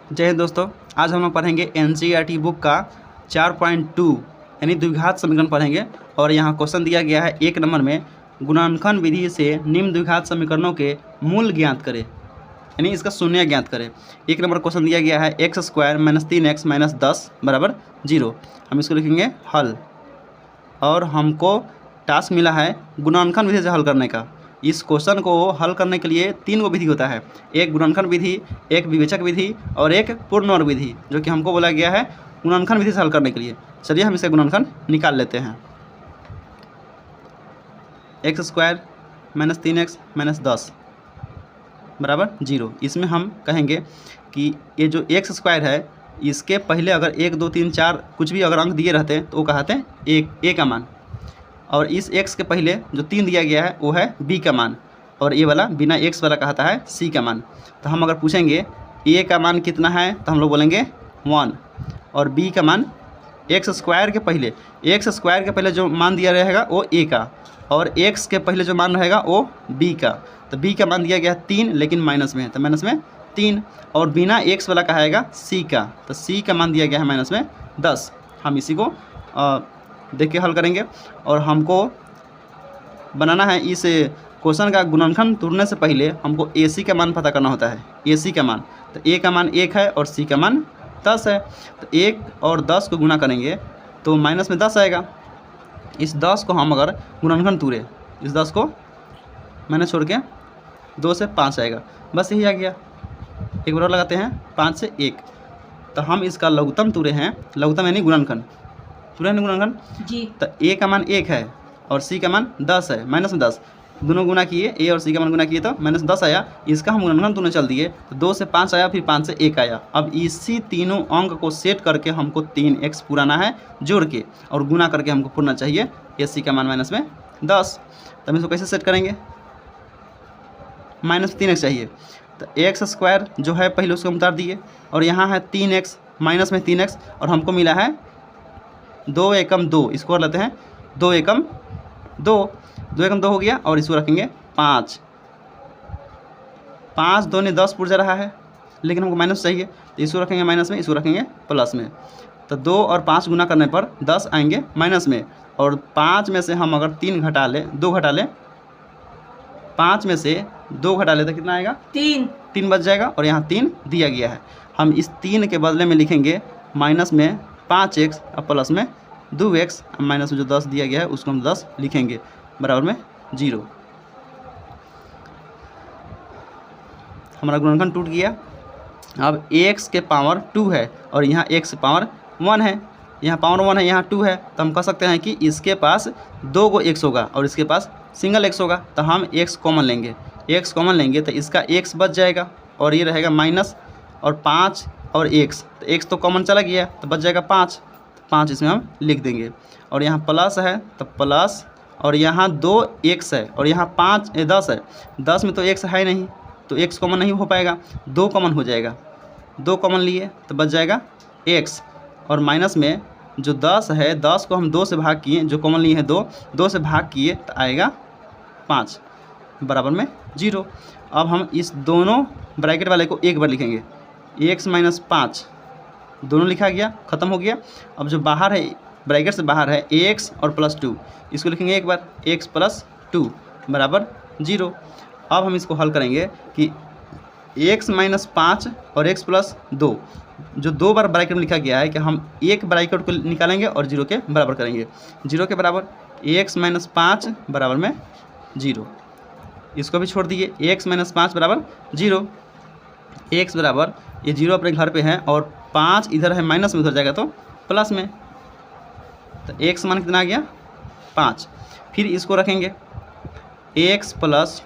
जय हिंद दोस्तों। आज हम लोग पढ़ेंगे एनसीईआरटी बुक का 4.2 यानी द्विघात समीकरण पढ़ेंगे। और यहाँ क्वेश्चन दिया गया है 1 नंबर में, गुणनखंड विधि से निम्न द्विघात समीकरणों के मूल ज्ञात करें, यानी इसका शून्य ज्ञात करें। 1 नंबर क्वेश्चन दिया गया है x² - 3x - 10 = 0। हम इसको लिखेंगे हल। और हमको टास्क मिला है गुणनखंड विधि से हल करने का। इस क्वेश्चन को हल करने के लिए 3 विधि होता है, एक गुणनखंड विधि, एक विवेचक विधि और एक पूर्ण वर्ग विधि, जो कि हमको बोला गया है गुणनखंड विधि से हल करने के लिए। चलिए हम इसका गुणनखंड निकाल लेते हैं। x² - 3x - 10 = 0। इसमें हम कहेंगे कि ये जो x² है, इसके पहले अगर 1 2 3 4 कुछ भी अगर अंक दिए रहते तो वो कहते हैं a का मान, और इस x के पहले जो 3 दिया गया है वो है b का मान, और ये वाला बिना x वाला कहता है c का मान। तो हम अगर पूछेंगे a का मान कितना है तो हम लोग बोलेंगे 1, और b का मान x² के पहले जो मान दिया रहेगा वो a का, और x के पहले जो मान रहेगा वो b का। तो b का मान दिया गया है 3, लेकिन माइनस में है तो माइनस में 3, और बिना x वाला कहेगा c का, तो c का मान दिया गया है माइनस में 10। हम इसी को देख के हल करेंगे। और हमको बनाना है इस क्वेश्चन का गुणनखंड तोड़ने से पहले हमको AC का मान पता करना होता है। AC का मान, तो A का मान 1 है और C का मान 10 है। तो 1 और 10 को गुणा करेंगे तो माइनस में 10 आएगा। इस 10 को हम अगर गुणनखंड तोड़े, इस 10 को मैंने छोड़ के 2 से 5 आएगा, बस यही आ गया। एक बार लगाते हैं 5 से 1, तो हम इसका लघुत्तम तोड़े हैं, लघुत्तम यानी गुणनखंड तुरंत गुणनखंड जी। तो A का मान 1 है और C का मान 10 है, माइनस में 10, दोनों गुना किए, A और C का मान गुना किए तो माइनस 10 आया। इसका हम गुणनखंड दोनों चल दिए, तो 2 से 5 आया, फिर 5 से 1 आया। अब इसी तीनों अंक को सेट करके हमको 3x पुराना है जोड़ के, और गुना करके हमको पूरना चाहिए AC का मान माइनस में 10। तो हम इसको कैसे सेट करेंगे, माइनस 3x चाहिए, तो x² जो है पहले उसको हम उतार दिए, और यहाँ है 3x माइनस में 3x, और हमको मिला है 2 एकम 2, इसको कर लेते हैं 2 एकम 2, 2 एकम 2 हो गया। और इसको रखेंगे 5, 5 दूनी 10 पुर जा रहा है, लेकिन हमको माइनस चाहिए, तो इसको रखेंगे माइनस में, इसको रखेंगे प्लस में। तो 2 और 5 गुना करने पर 10 आएंगे माइनस में, और 5 में से हम अगर 3 घटा ले, 2 घटा ले, 5 में से 2 घटा ले तो कितना आएगा, 3 बच जाएगा, और यहाँ 3 दिया गया है। हम इस 3 के बदले में लिखेंगे माइनस में 5x और प्लस में 2x, माइनस में जो 10 दिया गया है उसको हम 10 लिखेंगे, बराबर में 0। हमारा गुणनखंड टूट गया। अब x के पावर 2 है और यहाँ x पावर 1 है, यहाँ पावर 1 है, यहाँ 2 है, तो हम कह सकते हैं कि इसके पास 2 गो x होगा और इसके पास सिंगल x होगा। तो हम x कॉमन लेंगे, x कॉमन लेंगे तो इसका x बच जाएगा, और ये रहेगा माइनस और 5 और x, तो x तो कॉमन चला गया तो बच जाएगा 5, 5 इसमें हम लिख देंगे। और यहाँ प्लस है तो प्लस, और यहाँ 2x है, और यहाँ 10 है, 10 में तो x है नहीं, तो x कॉमन नहीं हो पाएगा, 2 कॉमन हो जाएगा, 2 कॉमन लिए तो बच जाएगा x, और माइनस में जो 10 है, 10 को हम 2 से भाग किए, जो कॉमन लिए हैं 2 से भाग किए तो आएगा 5, बराबर में 0। अब हम इस दोनों ब्रैकेट वाले को एक बार लिखेंगे, x - 5 दोनों लिखा गया, ख़त्म हो गया। अब जो बाहर है, ब्रैकेट से बाहर है x और +2, इसको लिखेंगे एक बार, x + 2 बराबर 0। अब हम इसको हल करेंगे कि x - 5 और x + 2, जो 2 बार ब्रैकेट में लिखा गया है, कि हम एक ब्रैकेट को निकालेंगे और 0 के बराबर करेंगे, 0 के बराबर x - 5 बराबर में 0। इसको भी छोड़ दिए, x - 5 बराबर 0, x बराबर ये 0 अपने घर पे है, और 5 इधर है माइनस में, उधर जाएगा तो प्लस में, तो x मान कितना आ गया 5। फिर इसको रखेंगे x +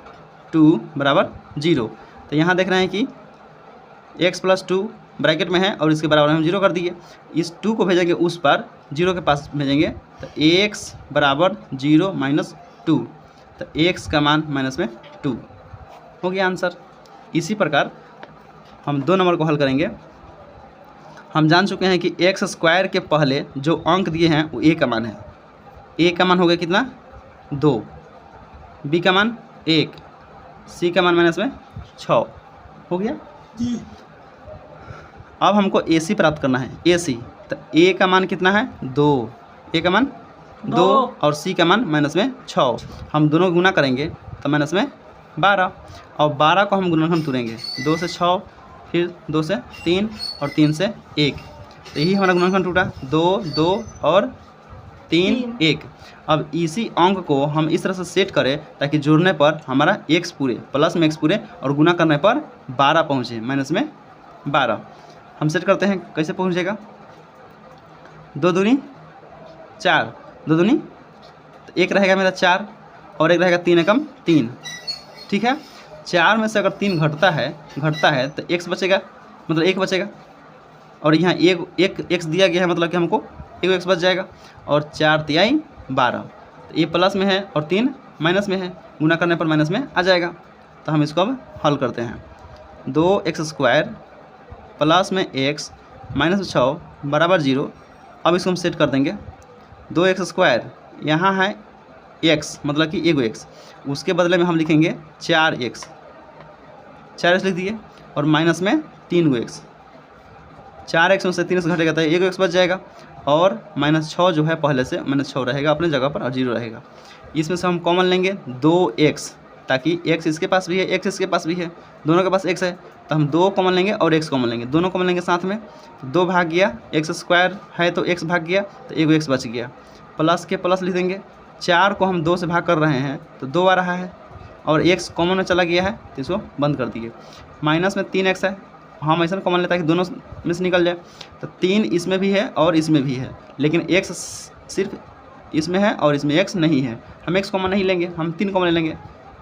2 बराबर 0। तो यहाँ देख रहे हैं कि x + 2 ब्रैकेट में है और इसके बराबर हम 0 कर दिए। इस 2 को भेजेंगे उस पर, 0 के पास भेजेंगे, तो x बराबर 0 - 2, तो x का मान माइनस में 2 हो गया आंसर। इसी प्रकार हम 2 नंबर को हल करेंगे। हम जान चुके हैं कि x² के पहले जो अंक दिए हैं वो a का मान है, a का मान हो गया कितना 2, b का मान 1, c का मान माइनस में 6 हो गया जी। अब हमको AC प्राप्त करना है, AC। तो A का मान कितना है 2, A का मान 2 और C का मान माइनस में 6। हम दोनों गुना करेंगे तो माइनस में 12 और 12 को हम गुणनखंड तोड़ेंगे, 2 से 6, फिर 2 से 3 और 3 से 1। तो यही हमारा गुणनखंड टूटा, 2 2 और 3 1। अब इसी अंक को हम इस तरह से सेट करें ताकि जोड़ने पर हमारा x पूरे प्लस में x पूरे और गुना करने पर 12 पहुँचे, माइनस में 12। हम सेट करते हैं, कैसे पहुँचेगा, 2 दूनी 4, 2 दूनी तो 1 रहेगा मेरा 4 और 1 रहेगा 3 एकम 3, ठीक है। 4 में से अगर 3 घटता है तो x बचेगा, मतलब 1 बचेगा। और यहाँ एक x दिया गया है, मतलब कि हमको 1 x बच जाएगा। और 4 तिहाई 12, तो ये प्लस में है और 3 माइनस में है, गुना करने पर माइनस में आ जाएगा। तो हम इसको अब हल करते हैं, 2x² प्लस में x माइनस में 6 बराबर 0। अब इसको हम सेट कर देंगे, 2x² यहाँ है x, मतलब कि 1 x, उसके बदले में हम लिखेंगे 4x, 4x लिख दिए और माइनस में 3 x, 4x में से 3 घटेगा तो 1 x बच जाएगा। और -6 जो है पहले से -6 रहेगा अपने जगह पर और 0 रहेगा। इसमें से हम कॉमन लेंगे 2x, ताकि x इसके पास भी है, x इसके पास भी है, दोनों के पास x है, तो हम 2 कॉमन लेंगे और x कॉमन लेंगे, दोनों कॉमन लेंगे साथ में। 2 भाग गया, x² है तो x भाग गया, तो 1 x बच गया। प्लस के प्लस लिख देंगे, 4 को हम 2 से भाग कर रहे हैं तो 2 आ रहा है और x कॉमन में चला गया है तो इसको बंद कर दिए। माइनस में 3x है, हम ऐसा कॉमन लेते हैं कि दोनों में से निकल जाए, तो 3 इसमें भी है और इसमें भी है, लेकिन x सिर्फ इसमें है और इसमें x नहीं है। हम x कॉमन नहीं लेंगे, हम 3 कॉमन ले लेंगे,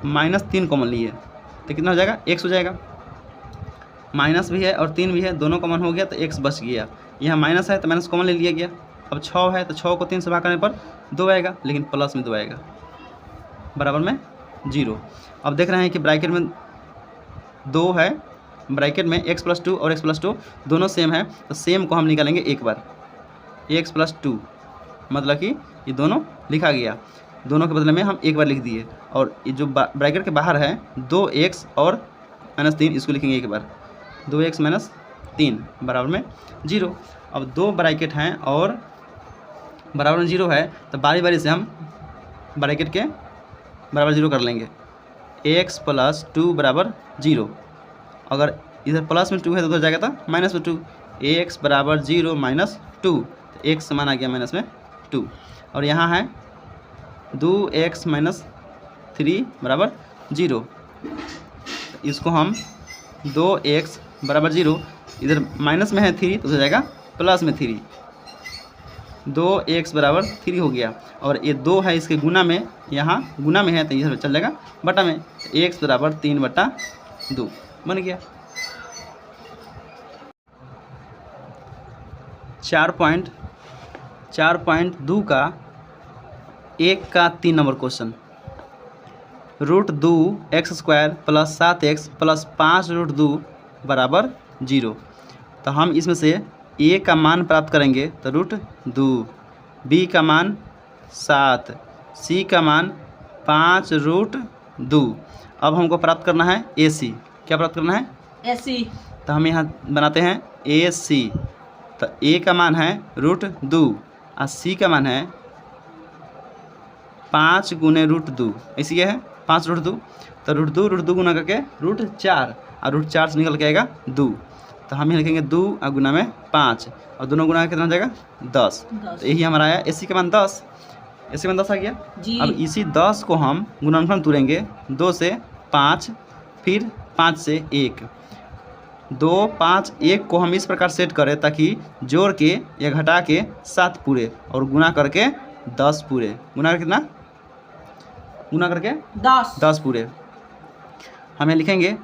-3 कॉमन लिए तो कितना हो जाएगा, x हो जाएगा। माइनस भी है और 3 भी है, दोनों कॉमन हो गया तो x बच गया। यहाँ माइनस है तो माइनस कॉमन ले लिया गया। अब 6 है तो 6 को 3 से भाग करने पर 2 आएगा, लेकिन प्लस में 2 आएगा, बराबर में 0। अब देख रहे हैं कि ब्रैकेट में 2 है, ब्रैकेट में x+2 और x+2 दोनों सेम है, तो सेम को हम निकालेंगे एक बार, x+2, मतलब कि ये दोनों लिखा गया, दोनों के बदले में हम एक बार लिख दिए। और ये जो ब्रैकेट के बाहर है 2x और -3, इसको लिखेंगे एक बार, 2x - 3 बराबर में 0। अब 2 ब्रैकेट हैं और बराबर में 0 है, तो बारी बारी से हम ब्रैकेट के बराबर 0 कर लेंगे, x+2 बराबर 0। अगर इधर प्लस में 2 है तो उधर जाएगा तो माइनस में 2, x बराबर 0 - 2, तो x समान आ गया माइनस में 2। और यहाँ है 2x - 3 बराबर 0, इसको हम 2x बराबर 0, इधर माइनस में है 3 तो उधर जाएगा प्लस में 3, 2x बराबर 3 हो गया। और ये 2 है इसके गुना में, यहाँ गुना में है तो इधर चल जाएगा बटा में, x बराबर 3/2 बन गया। 4.2 का 1 का 3 नंबर क्वेश्चन, √2x² + 7x + 5√2 बराबर 0। तो हम इसमें से a का मान प्राप्त करेंगे तो √2, b का मान 7, c का मान 5√2। अब हमको प्राप्त करना है AC। क्या प्राप्त करना है, AC। तो हम यहाँ बनाते हैं AC। तो a का मान है √2 और c का मान है 5 गुने √2, ऐसी क्या है 5√2। तो √2 गुना करके √4 और √4 से निकल के आएगा 2, तो हम यहाँ लिखेंगे 2 और गुना में 5 और दोनों गुना कितना हो जाएगा 10। तो यही हमारा आया AC का मान 10, AC का मान 10 आ गया जी। अब इसी 10 को हम गुणनखंड तोड़ेंगे, 2 से 5 फिर 5 से 1, 2 5 1 को हम इस प्रकार सेट करें ताकि जोड़ के या घटा के 7 पूरे और गुना करके 10 पूरे, गुना करके कितना, गुना करके 10 पूरे। हम यहाँ लिखेंगे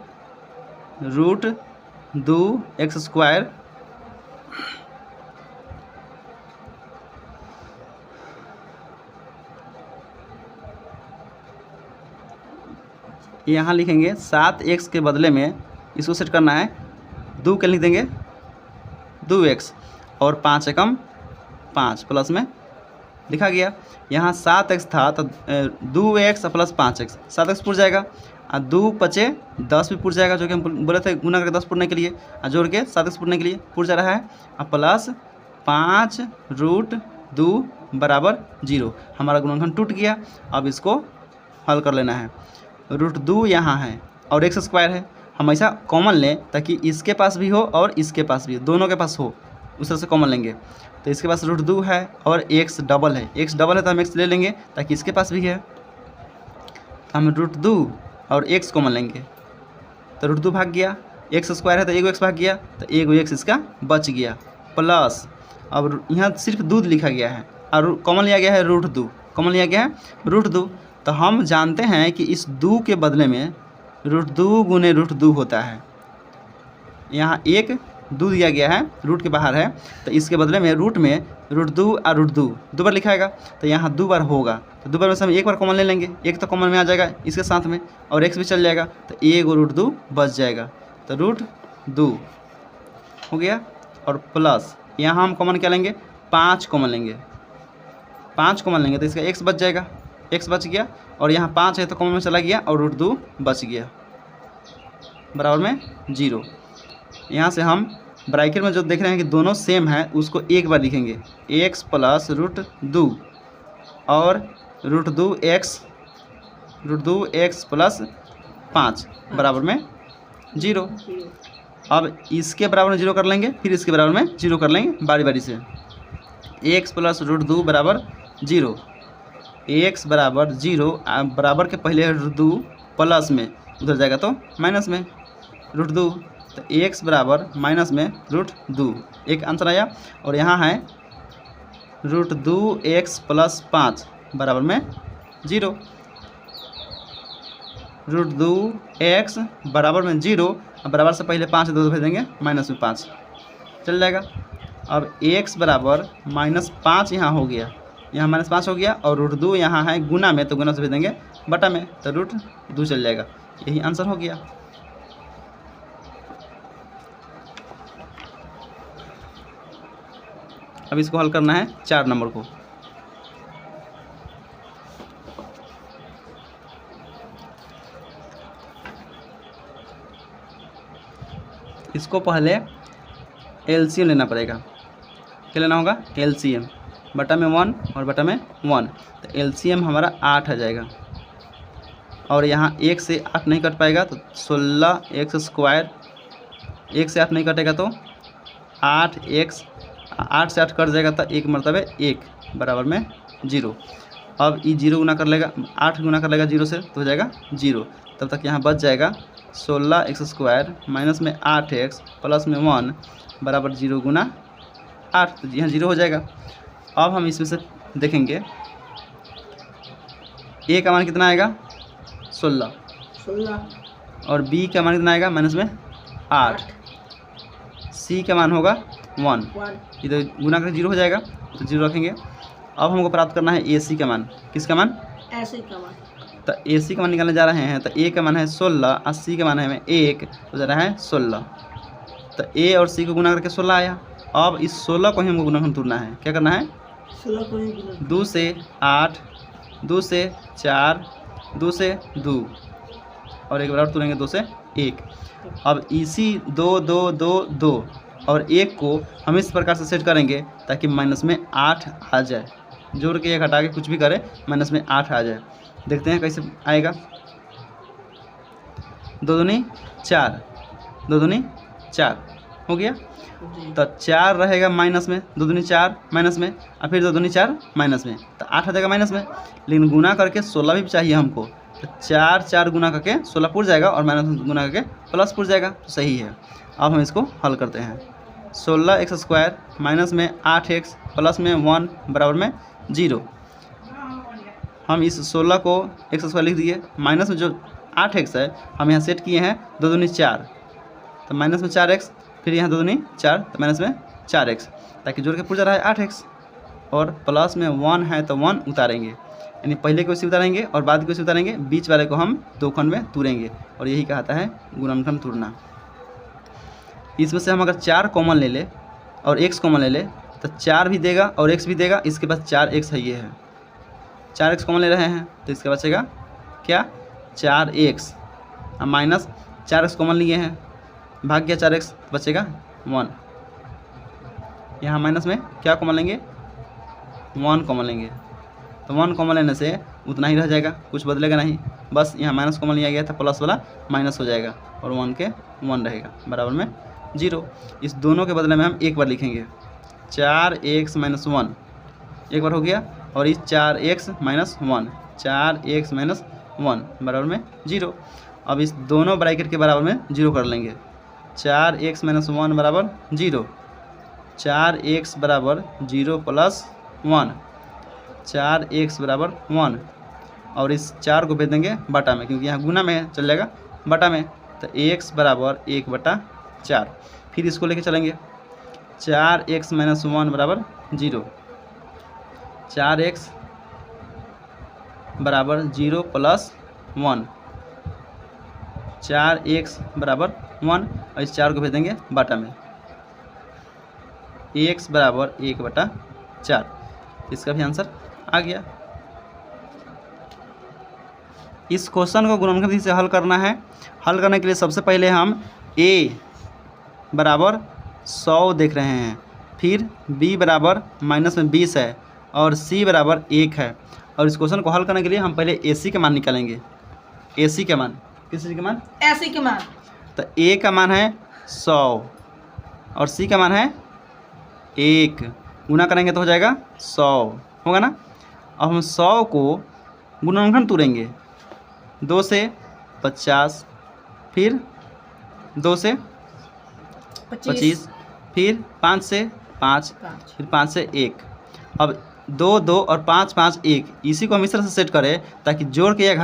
√2x² यहाँ लिखेंगे 7x के बदले में इसको सेट करना है 2 के लिख देंगे 2x और 5 एकम 5 प्लस में लिखा गया। यहाँ 7x था तो 2x + 5x, 7x पूर जाएगा और 2 पचे 10 भी पुर जाएगा, जो कि हम बोले थे गुना करके 10 पुरने के लिए, और जोड़ के 7x पुरने के लिए पुर जा रहा है, और प्लस 5√2 बराबर 0। हमारा गुणनखंड टूट गया। अब इसको हल कर लेना है। √2 यहाँ है और x² है, हमेशा कॉमन लें ताकि इसके पास भी हो और इसके पास भी हो, दोनों के पास हो, उस तरह से कॉमन लेंगे। तो इसके पास √2 है और x डबल है, x डबल है तो हम x ले लेंगे ताकि इसके पास भी है। तो हम √2 और x कॉमन लेंगे, तो √2 भाग गया, x² है तो एगो x भाग गया, तो एगो x इसका बच गया, प्लस अब यहाँ सिर्फ दूध लिखा गया है और कॉमन लिया गया है √2, कॉमन लिया गया है √2। तो हम जानते हैं कि इस 2 के बदले में √2 गुने √2 होता है। यहाँ एक दू दिया गया है, रूट के बाहर है, तो इसके बदले में रूट में √2 और √2 दो बार लिखा आएगा, तो यहाँ 2 बार होगा, तो 2 बार में से हम एक बार कॉमन ले लेंगे, एक तो कॉमन में आ जाएगा इसके साथ में, और x भी चल जाएगा, तो एगो √2 बच जाएगा, तो √2 हो गया। और प्लस यहाँ हम कॉमन क्या लेंगे, 5 कॉमन लेंगे, 5 कॉमन लेंगे तो इसका x बच जाएगा, x बच गया, और यहाँ 5 है तो कॉमन में चला गया और √2 बच गया, बराबर में 0। यहाँ से हम ब्रैकेट में जो देख रहे हैं कि दोनों सेम है, उसको एक बार लिखेंगे, x प्लस √2 और √2x प्लस 5 बराबर में 0। अब इसके बराबर में 0 कर लेंगे, फिर इसके बराबर में 0 कर लेंगे बारी बारी से। x प्लस √2 बराबर 0, x बराबर 0, बराबर के पहले √2 प्लस में उधर जाएगा तो माइनस में √2, तो x बराबर माइनस में √2, एक आंसर आया। और यहाँ है √2x प्लस 5 बराबर में 0, √2x बराबर में 0, बराबर से पहले 5 2 भेज देंगे, माइनस में 5 चल जाएगा। अब x बराबर -5 यहाँ हो गया, यहाँ -5 हो गया, और √2 यहाँ है गुना में, तो गुना से भेज देंगे बटा में, तो √2 चल जाएगा, यही आंसर हो गया। अब इसको हल करना है 4 नंबर को। इसको पहले एलसीएम लेना पड़ेगा। क्या लेना होगा, एलसीएम, बटा में 1 और बटा में 1, तो एलसीएम हमारा 8 आ जाएगा, और यहाँ 1 से 8 नहीं कट पाएगा, तो 16x², 1 से 8 नहीं कटेगा तो 8x, 8 से 8 कट जाएगा तो 1 मरतबे 1 बराबर में 0। अब ये 0 गुना कर लेगा, 8 गुना कर लेगा 0 से तो हो जाएगा 0, तब तक यहाँ बच जाएगा 16x² माइनस में 8x प्लस में 1 बराबर 0 गुना 8, तो यहाँ 0 हो जाएगा। अब हम इसमें से देखेंगे a का मान कितना आएगा 16, और b का मान कितना आएगा माइनस में 8, c का मान होगा 1, इधर गुना करके 0 हो जाएगा, तो 0 रखेंगे। अब हमको प्राप्त करना है AC का मान, किसका मान, AC का मान, तो AC का मान निकालने जा रहे हैं, तो A का मान है 16 और C का मान है 1, तो जा रहा है 16, तो A और C को गुना करके 16 आया। अब इस 16 को ही हमको गुणनखंड तोड़ना है, क्या करना है, 2 से 8, 2 से 4, 2 से 2, और एक बराबर तोड़ेंगे 2 से 1। अब इसी 2 2 2 2 और 1 को हम इस प्रकार से सेट करेंगे ताकि माइनस में 8 आ जाए, जोड़ के 1 हटा के कुछ भी करें, माइनस में 8 आ जाए। देखते हैं कैसे आएगा, 2 दूनी 4, 2 दूनी 4 हो गया, तो 4 रहेगा माइनस में, 2 दूनी 4 माइनस में, और फिर 2 दूनी 4 माइनस में, तो 8 आ जाएगा माइनस में, लेकिन गुना करके 16 भी चाहिए हमको, तो 4 4 गुना करके 16 पुर जाएगा और माइनस गुना करके प्लस पुर जाएगा, तो सही है। अब हम इसको हल करते हैं, 16x² माइनस में 8x प्लस में 1 बराबर में 0। हम इस 16 को x² लिख दिए, माइनस में जो 8x है हम यहाँ सेट किए हैं 2 दूनी 4, तो माइनस में 4x, फिर यहाँ 2 दूनी 4, तो माइनस में 4x, ताकि जोड़ के पूरा रहा है 8x, और प्लस में 1 है तो 1 उतारेंगे, यानी पहले को इसी उतारेंगे और बाद को इसी उतारेंगे, बीच वाले को हम 2 खंड में तोड़ेंगे, और यही कहता है गुणनखंड तोड़ना। इसमें से हम अगर 4 कॉमन ले ले और x कॉमन ले ले तो 4 भी देगा और x भी देगा, इसके पास 4x है, ये है 4x कॉमन ले रहे हैं, तो इसके बचेगा क्या 4x, अब माइनस 4x कॉमन लिए हैं, भाग गया 4x, बचेगा 1। यहाँ माइनस में क्या कॉमन लेंगे, 1 कॉमन लेंगे, तो 1 कॉमन लेने से उतना ही रह जाएगा, कुछ बदलेगा नहीं, बस यहाँ माइनस कॉमन लिया गया था, प्लस वाला माइनस हो जाएगा और 1 के 1 रहेगा बराबर में 0। इस दोनों के बदले में हम एक बार लिखेंगे 4x - 1, एक बार हो गया, और इस 4x - 1, 4x - 1 बराबर में 0। अब इस दोनों ब्रैकेट के बराबर में 0 कर लेंगे, 4x - 1 बराबर 0, 4x बराबर 0 + 1, 4x बराबर 1, और इस 4 को भेज देंगे बटा में, क्योंकि यहाँ गुना में है, चल जाएगा बटा में, तो x बराबर 1/4। फिर इसको लेके चलेंगे, 4x - 1 बराबर 0, 4x बराबर 0 + 1, 4x बराबर 1, और इस 4 को भेज देंगे बटा में, x बराबर 1/4। इसका भी आंसर आ गया। इस क्वेश्चन को गुणनखंड विधि से हल करना है। हल करने के लिए सबसे पहले हम a बराबर 100 देख रहे हैं, फिर b बराबर -20 है, और c बराबर 1 है। और इस क्वेश्चन को हल करने के लिए हम पहले ac के मान निकालेंगे। ac के मान, किस चीज़ के मान, ac के मान, तो a का मान है 100 और c का मान है 1, गुना करेंगे तो हो जाएगा 100, होगा ना। अब हम 100 को गुणनखंड तोड़ेंगे, 2 से 50, फिर 2 से 25, फिर 5 से 5, फिर 5 से 1। अब 2 2 और 5 5 1, इसी को हम इस तरह से सेट करें ताकि जोड़ के या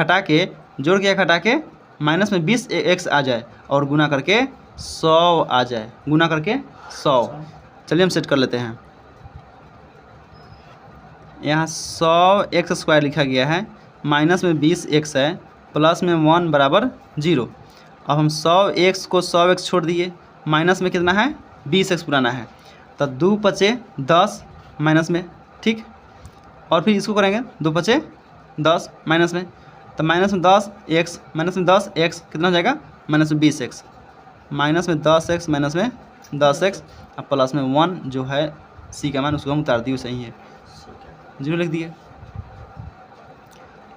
घटा के माइनस में 20x आ जाए और गुना करके 100 आ जाए, गुना करके 100। चलिए हम सेट कर लेते हैं। यहाँ 100x² लिखा गया है, माइनस में 20x है, प्लस में 1 बराबर 0। अब हम 100x को 100x छोड़ दिए, माइनस में कितना है 20x पुराना है, तो 2 × 5 = 10 माइनस में, ठीक। और फिर इसको करेंगे 2 × 5 = 10 माइनस में, तो माइनस में 10x, माइनस में 10x कितना हो जाएगा माइनस में 20x, माइनस में 10x, माइनस में 10x, अब प्लस में 1 जो है c का मान, उसको हम उतार दिए, सही है 0 लिख दिए।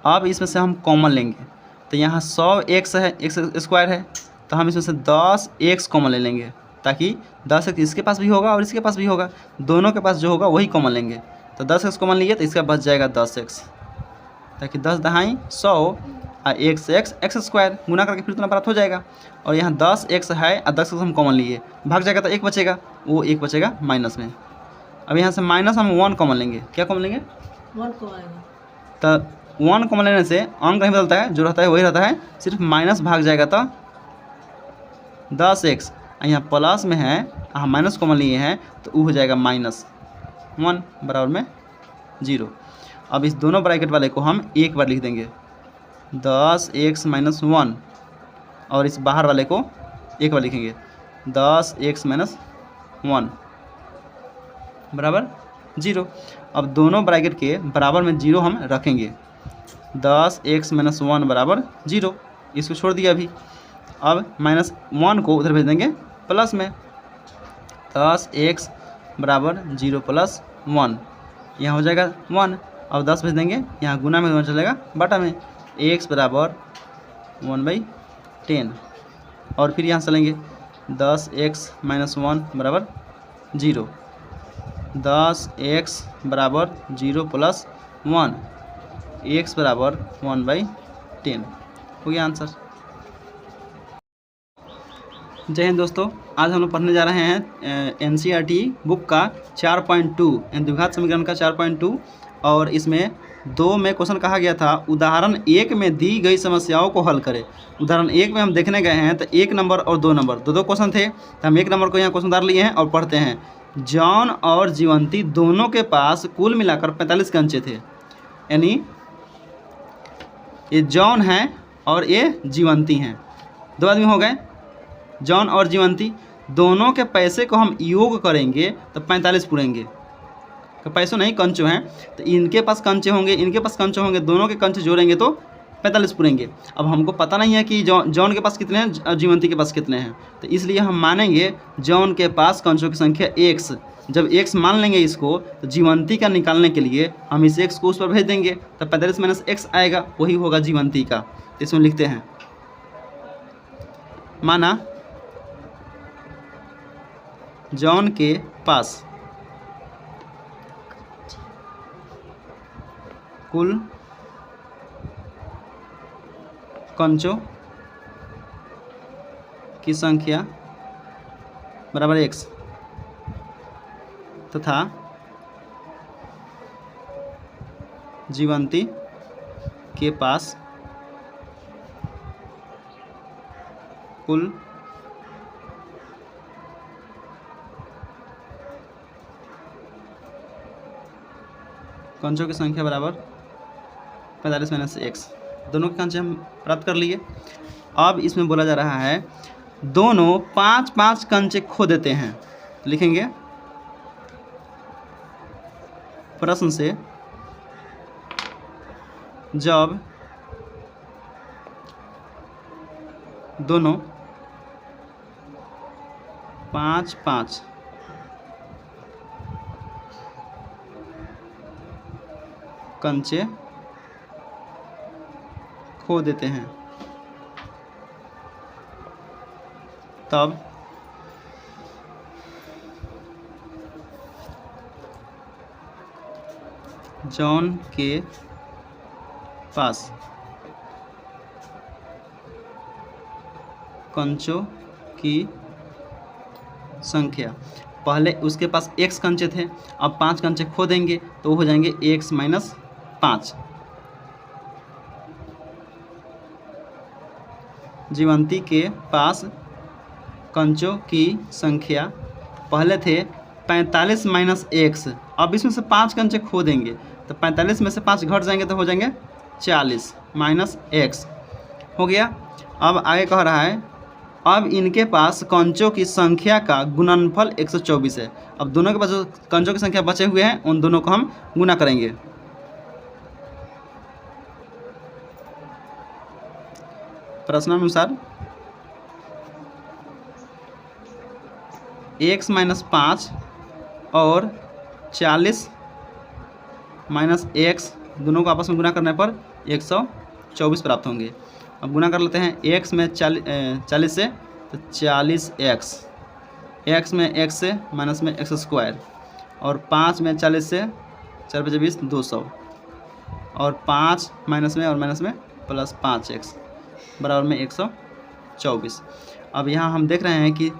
अब इसमें से हम कॉमन लेंगे, तो यहाँ 100x है, x² है, तो हम इसमें से 10x कॉमन ले लेंगे, ताकि 10x इसके पास भी होगा और इसके पास भी होगा, दोनों के पास जो होगा वही कॉमन लेंगे। तो 10x कॉमन लिए तो इसका बच जाएगा 10x, ताकि 10 दहाई 100 और x² गुना करके फिर उतना प्राप्त हो जाएगा। और यहाँ 10x है और 10x हम कॉमन लिए, भाग जाएगा तो 1 बचेगा, वो 1 बचेगा माइनस में। अब यहाँ से माइनस हम 1 कॉमन लेंगे, क्या कॉमन लेंगे 1 कॉमन आएगा, तो 1 कॉमन लेने से अंक नहीं बदलता है, जो रहता है वही रहता है, सिर्फ माइनस भाग जाएगा तो 10x, यहाँ प्लस में है, हम माइनस कॉमन लिए हैं तो वो हो जाएगा -1 बराबर में 0। अब इस दोनों ब्रैकेट वाले को हम एक बार लिख देंगे, 10x - 1, और इस बाहर वाले को एक बार लिखेंगे, 10x - 1 बराबर 0। अब दोनों ब्रैकेट के बराबर में 0 हम रखेंगे, 10x - 1 बराबर 0, इसको छोड़ दिया अभी। अब -1 को उधर भेज देंगे प्लस में, 10x बराबर 0 + 1, यहाँ हो जाएगा 1। अब 10 भेज देंगे, यहाँ गुना में चलेगा बटा में, x बराबर 1/10। और फिर यहाँ चलेंगे 10x - 1 बराबर 0, 10x बराबर 0 + 1, x बराबर 1/10, हो गया आंसर। जय हिंद दोस्तों, आज हम लोग पढ़ने जा रहे हैं NCERT बुक का 4.2 द्विघात समीकरण का 4.2, और इसमें 2 में क्वेश्चन कहा गया था उदाहरण 1 में दी गई समस्याओं को हल करें। उदाहरण 1 में हम देखने गए हैं तो 1 नंबर और 2 नंबर दो क्वेश्चन थे, तो हम 1 नंबर को यहाँ क्वेश्चन उतार लिए हैं और पढ़ते हैं। जॉन और जीवंती दोनों के पास कुल मिलाकर 45 कंचे थे, यानी ये जॉन है और ये जीवंती हैं, 2 आदमी हो गए। जॉन और जीवंती दोनों के पैसे को हम योग करेंगे तो 45 पूरेंगे, तो पैसों नहीं कंचो हैं, तो इनके पास कंचे होंगे, इनके पास कंचे होंगे, दोनों के कंचे जोड़ेंगे तो 45 पूरेंगे। अब हमको पता नहीं है कि जॉन के पास कितने हैं, जीवंती के पास कितने हैं, तो इसलिए हम मानेंगे जॉन के पास कंचों की संख्या x। जब x मान लेंगे इसको, तो जीवंती का निकालने के लिए हम इस x को उस पर भेज देंगे, तो 45 माइनस x आएगा, वही होगा जीवंती का। तो इसमें लिखते हैं माना जॉन के पास कुल कंचों की संख्या बराबर x तथा जीवंती के पास कुल कंचों की संख्या बराबर 45 माइनस x। दोनों के कंचे हम प्राप्त कर लिए। अब इसमें बोला जा रहा है दोनों 5-5 कंचे खो देते हैं। लिखेंगे प्रश्न से जब दोनों 5-5 कंचे खो देते हैं तब जॉन के पास कंचों की संख्या, पहले उसके पास x कंचे थे, अब 5 कंचे खो देंगे तो हो जाएंगे x माइनस 5। जीवंती के पास कंचों की संख्या पहले थे 45 माइनस x, अब इसमें से 5 कंचे खो देंगे तो 45 में से 5 घट जाएंगे तो हो जाएंगे 40 माइनस x हो गया। अब आगे कह रहा है अब इनके पास कंचों की संख्या का गुणनफल 124 है। अब दोनों के पास जो कंचों की संख्या बचे हुए हैं उन दोनों को हम गुना करेंगे। प्रश्नानुसार x माइनस 5 और 40 माइनस x दोनों को आपस में गुना करने पर 124 प्राप्त होंगे। अब गुना कर लेते हैं। x में 40 से तो 40x, x में x से माइनस में x स्क्वायर, और 5 में 40 से 4×20 200, और 5 माइनस में और माइनस में प्लस 5x बराबर में 124। अब यहाँ हम देख रहे हैं कि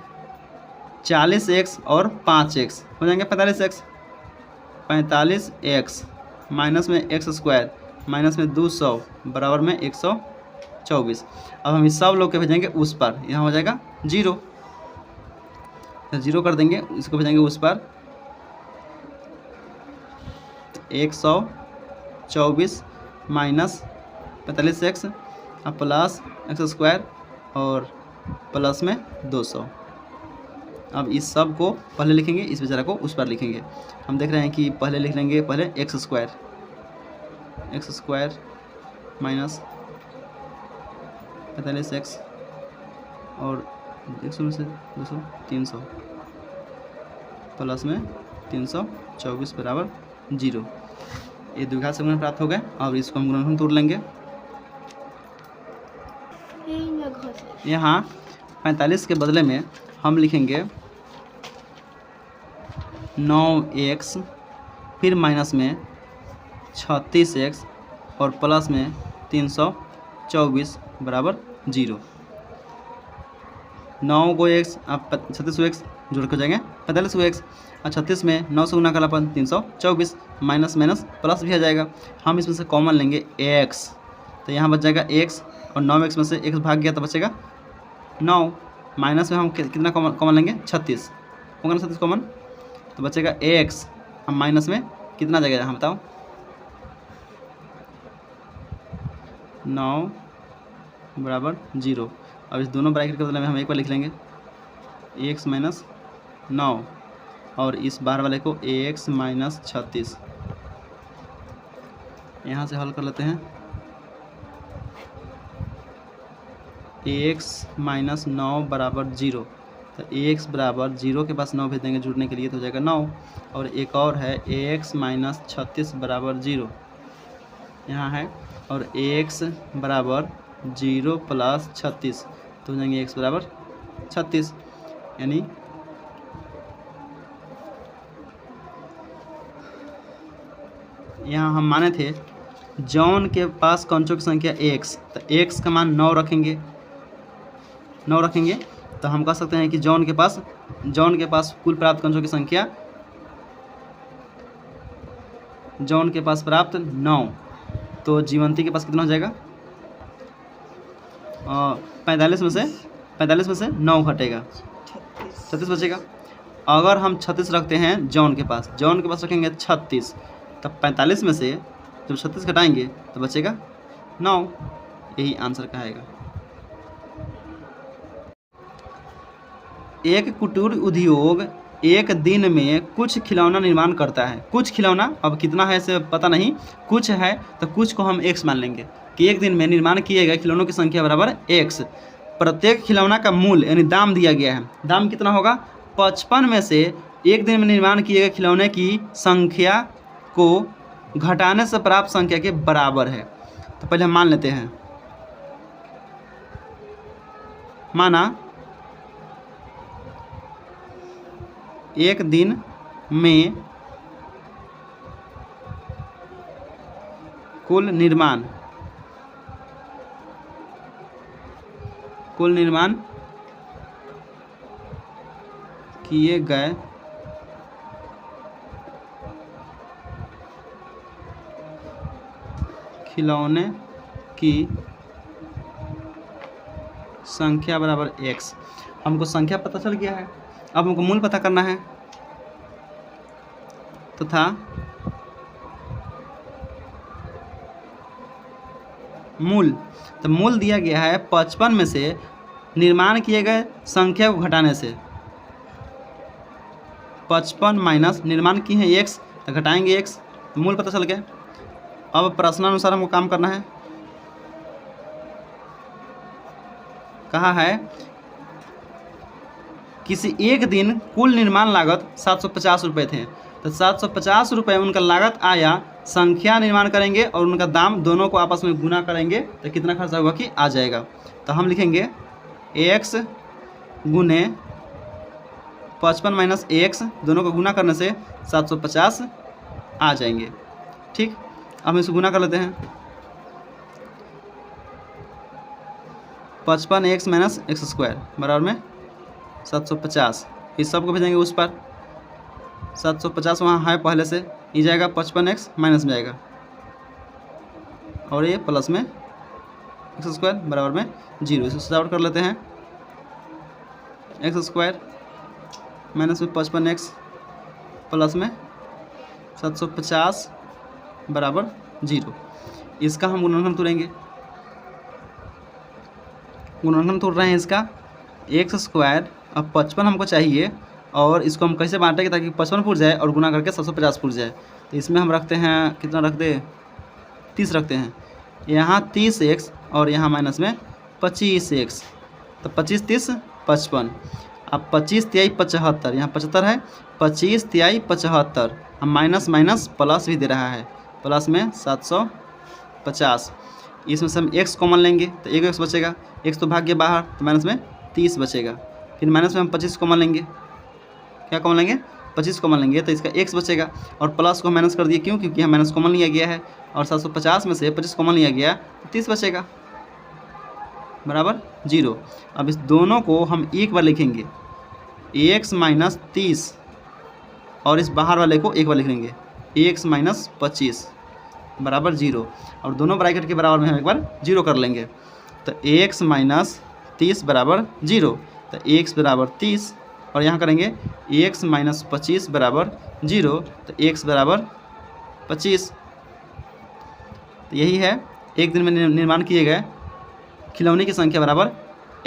40x और 5x हो जाएंगे 45x, 45x माइनस में x स्क्वायर माइनस में 200 बराबर में 124। अब हम इस सब लोग के भेजेंगे उस पर, यहाँ हो जाएगा 0, तो 0 कर देंगे, इसको भेजेंगे उस पर। 124 माइनस 45x अब प्लस x स्क्वायर और प्लस में 200। अब इस सब को पहले लिखेंगे, इस बेचारा को उस पर लिखेंगे। हम देख रहे हैं कि पहले लिख लेंगे पहले x स्क्वायर माइनस 45x और 100 से 200 300 प्लस में 324 बराबर 0। ये द्विघात समीकरण प्राप्त हो गए। और इसको हम गुणनफल तोड़ लेंगे। यहाँ 45 के बदले में हम लिखेंगे 9x, फिर माइनस में 36x और प्लस में 324 बराबर 0। 9 को x अब 36 को x जोड़ कर जाएंगे 45 को x, और 36 में 9 से गुना कर अपन 324, माइनस माइनस प्लस भी आ जाएगा। हम इसमें से कॉमन लेंगे x, तो यहाँ बच जाएगा x, और 9x में से x भाग गया तो बचेगा 9, माइनस में हम कितना कॉमन लेंगे 36, होगा ना 36 कॉमन, तो बचेगा x। हम माइनस में कितना जाएगा यहाँ बताओ, 9 बराबर 0। अब इस दोनों ब्रैकेट के बदले में हम एक बार लिख लेंगे x माइनस 9, और इस बाहर वाले को x माइनस 36। यहाँ से हल कर लेते हैं। एक्स माइनस 9 बराबर 0। तो एक्स बराबर 0 के पास 9 भेज देंगे जुड़ने के लिए, तो हो जाएगा 9। और एक और है एक्स माइनस 36 बराबर 0 यहाँ है, और एक्स बराबर 0 प्लस 36, तो हो जाएंगे एक्स बराबर 36। यानी यहाँ हम माने थे जॉन के पास कंचों की संख्या x, तो x का मान 9 रखेंगे, 9 रखेंगे, तो हम कह सकते हैं कि जॉन के पास कुल प्राप्त कंचों की संख्या, जॉन के पास प्राप्त 9, तो जीवंती के पास कितना हो जाएगा? 45 में से 9 घटेगा, 36 बचेगा। अगर हम 36 रखते हैं जॉन के पास रखेंगे 36, तब 45 में से जब 36 घटाएंगे तो बचेगा 9। यही आंसर का आएगा। एक कुटीर उद्योग एक दिन में कुछ खिलौना निर्माण करता है। कुछ खिलौना, अब कितना है इसे पता नहीं, कुछ है तो कुछ को हम x मान लेंगे कि एक दिन में निर्माण किए गए खिलौनों की संख्या बराबर x। प्रत्येक खिलौना का मूल्य यानी दाम दिया गया है। दाम कितना होगा? 55 में से एक दिन में निर्माण किए गए खिलौने की संख्या को घटाने से प्राप्त संख्या के बराबर है। तो पहले हम मान लेते हैं, माना एक दिन में कुल निर्माण किए गए खिलौने की संख्या बराबर x। हमको संख्या पता चल गया है, अब हमको मूल पता करना है। तथा मूल, तो मूल दिया गया है 55 में से निर्माण किए गए संख्या को घटाने से। 55 माइनस निर्माण की है x, तो घटाएंगे x, तो मूल पता चल गया। अब प्रश्नानुसार हमको काम करना है। कहा है किसी एक दिन कुल निर्माण लागत 750 रुपये थे, तो 750 रुपये उनका लागत आया। संख्या निर्माण करेंगे और उनका दाम, दोनों को आपस में गुना करेंगे तो कितना खर्चा होगा कि आ जाएगा। तो हम लिखेंगे x गुने 55 माइनस x, दोनों को गुना करने से 750 आ जाएंगे। ठीक, अब हम इसको गुना कर लेते हैं। 55x माइनस एक्स स्क्वायर बराबर में 750, इस सब को भेजेंगे उस पर। 750 वहाँ है पहले से, ये जाएगा 55x माइनस में जाएगा, और ये प्लस में एक्स स्क्वायर बराबर में 0। इसको सजावट कर लेते हैं। एक्स स्क्वायर माइनस में 55x प्लस में 750 बराबर 0। इसका हम गुणनखंड तोड़ेंगे। गुणनखंड तोड़ रहे हैं इसका, एक्स स्क्वायर, अब 55 हमको चाहिए, और इसको हम कैसे बांटेंगे ताकि 55 फुट जाए और गुना करके 750 फुट जाए। तो इसमें हम रखते हैं, कितना रख दे, 30 रखते हैं। यहाँ 30x और यहाँ माइनस में 25x, तो 25 30 55। अब 25 तिहाई 75, यहाँ 75 है, 25 तिहाई 75। हम माइनस माइनस प्लस भी दे रहा है, प्लस में 750। इसमें से हम x कॉमन लेंगे तो एक x बचेगा, x तो भाग गया बाहर, तो माइनस में 30 बचेगा। फिर माइनस में हम 25 कॉमन लेंगे, क्या कॉमन लेंगे, 25 कॉमन लेंगे, तो इसका x बचेगा। और प्लस को माइनस कर दिए, क्यों, क्योंकि यहाँ माइनस कॉमन लिया गया है, और 750 में से 25 कॉमन लिया गया तो 30 बचेगा बराबर 0। अब इस दोनों को हम एक बार लिखेंगे, x माइनस 30, और इस बाहर वाले को एक बार लिख लेंगे, x माइनस 25 बराबर 0, और दोनों ब्रैकेट के बराबर में हम एक बार 0 कर लेंगे। तो x माइनस 30 बराबर 0, तो x बराबर 30, और यहाँ करेंगे x माइनस 25 बराबर 0, तो x बराबर 25। तो यही है एक दिन में निर्माण किए गए खिलौने की संख्या बराबर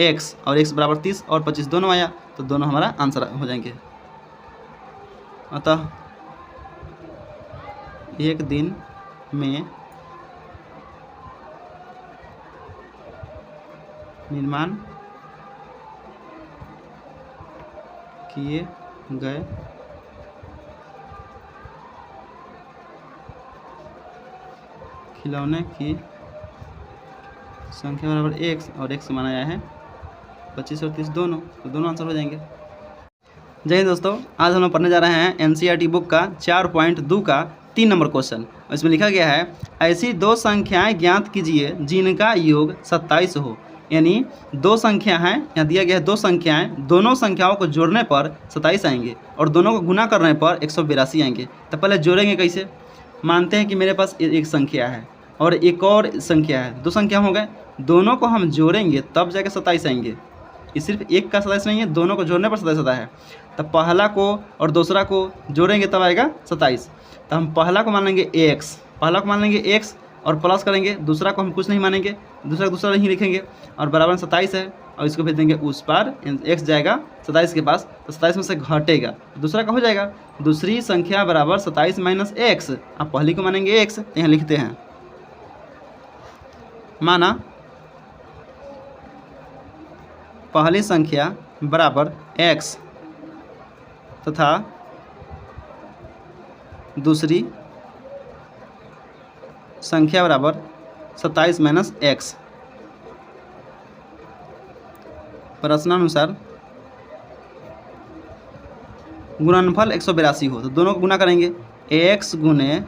x, और x बराबर 30 और 25 दोनों आया, तो दोनों हमारा आंसर हो जाएंगे। अतः एक दिन में निर्माण किए गए खिलौने की संख्या बराबर x और x माना गया है 25 और 30 दोनों, तो दोनों आंसर हो जाएंगे। जय हिंद दोस्तों, आज हम लोग पढ़ने जा रहे हैं एनसीईआरटी बुक का 4.2 का 3 नंबर क्वेश्चन। इसमें लिखा गया है ऐसी दो संख्याएं ज्ञात कीजिए जिनका योग 27 हो। यानी दो संख्या हैं, यहाँ दिया गया है दो संख्याएं, दोनों संख्याओं को जोड़ने पर 27 आएंगे और दोनों को गुना करने पर 182 आएंगे। तो पहले जोड़ेंगे कैसे? मानते हैं कि मेरे पास एक संख्या है और एक और संख्या है, दो संख्या हो गए, दोनों को हम जोड़ेंगे तब जाके 27 आएंगे। ये सिर्फ एक का 27 नहीं है, दोनों को जोड़ने पर 27 होता है। तो पहला को और दूसरा को जोड़ेंगे तब आएगा 27। तो हम पहला को मान लेंगे x, पहला को मान लेंगे x और प्लस करेंगे, दूसरा को हम कुछ नहीं मानेंगे, दूसरा नहीं लिखेंगे और बराबर 27 है और इसको भेज देंगे उस पार, x जाएगा 27 के पास, तो 27 में से घटेगा, दूसरा का हो जाएगा दूसरी संख्या बराबर 27 माइनस x। आप पहली को मानेंगे x, तो यहाँ लिखते हैं माना पहली संख्या बराबर x तथा दूसरी संख्या बराबर 27 माइनस x। प्रश्नानुसार गुणनफल 182 हो तो दोनों को गुना करेंगे, x गुने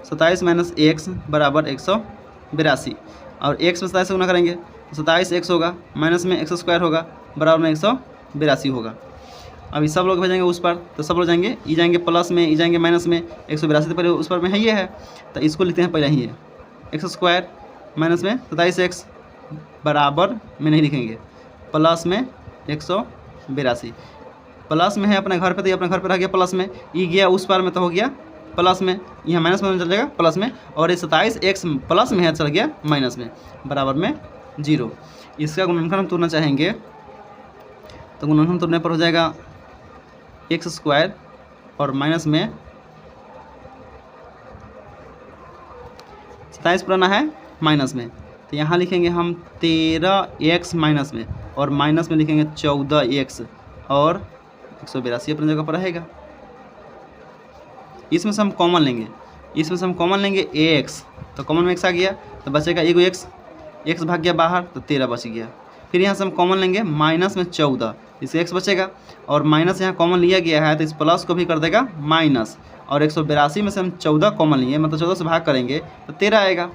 27 माइनस x बराबर 182 और x में 27 से गुना करेंगे तो 27x होगा, माइनस में x स्क्वायर होगा, बराबर में 182 होगा। अभी सब लोग भेजेंगे उस पर, तो सब लोग जाएंगे, ई जाएंगे प्लस में, ई जाएंगे माइनस में, 182 तो पहले उस पर में है ये है, तो इसको लिखते हैं पहले ही है x स्क्वायर माइनस में 27x बराबर में नहीं लिखेंगे, प्लस में 182 प्लस में है अपने घर पे, तो ये अपने घर पे रह गया प्लस में, ई गया उस पार में तो हो गया प्लस में, यहाँ माइनस में चल जाएगा प्लस में, और ये 27x प्लस में है चल गया माइनस में, बराबर में 0। इसका गुणनफल हम तोड़ना चाहेंगे तो गुणनफल तोड़ने पर हो जाएगा x स्क्वायर और माइनस में 27 पुराना है माइनस में, तो यहाँ लिखेंगे हम 13x माइनस में और माइनस में लिखेंगे 14x और 182 अपनी जगह पर रहेगा। इसमें से हम कॉमन लेंगे, इसमें से हम कॉमन लेंगे ax, तो कॉमन में x आ गया तो बचेगा एगो x भाग गया बाहर तो 13 बच गया। फिर यहाँ से हम कॉमन लेंगे माइनस में 14, इससे x बचेगा और माइनस यहाँ कॉमन लिया गया है तो इस प्लस को भी कर देगा माइनस, और 182 में से हम 14 कॉमन लिए, मतलब 14 से भाग करेंगे तो 13 आएगा।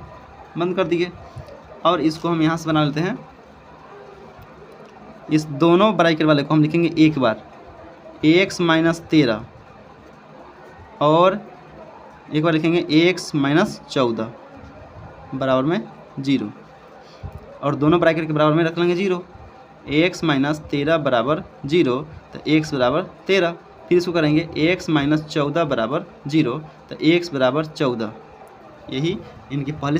बंद कर दिए और इसको हम यहाँ से बना लेते हैं, इस दोनों ब्रैकेट वाले को हम लिखेंगे एक बार x माइनस 13 और एक बार लिखेंगे x माइनस 14 बराबर में 0, और दोनों ब्रैकेट के बराबर में रख लेंगे 0। x माइनस 13 बराबर 0 तो x बराबर 13, फिर इसको करेंगे x माइनस 14 बराबर 0 तो x बराबर 14। यही इनकी पहली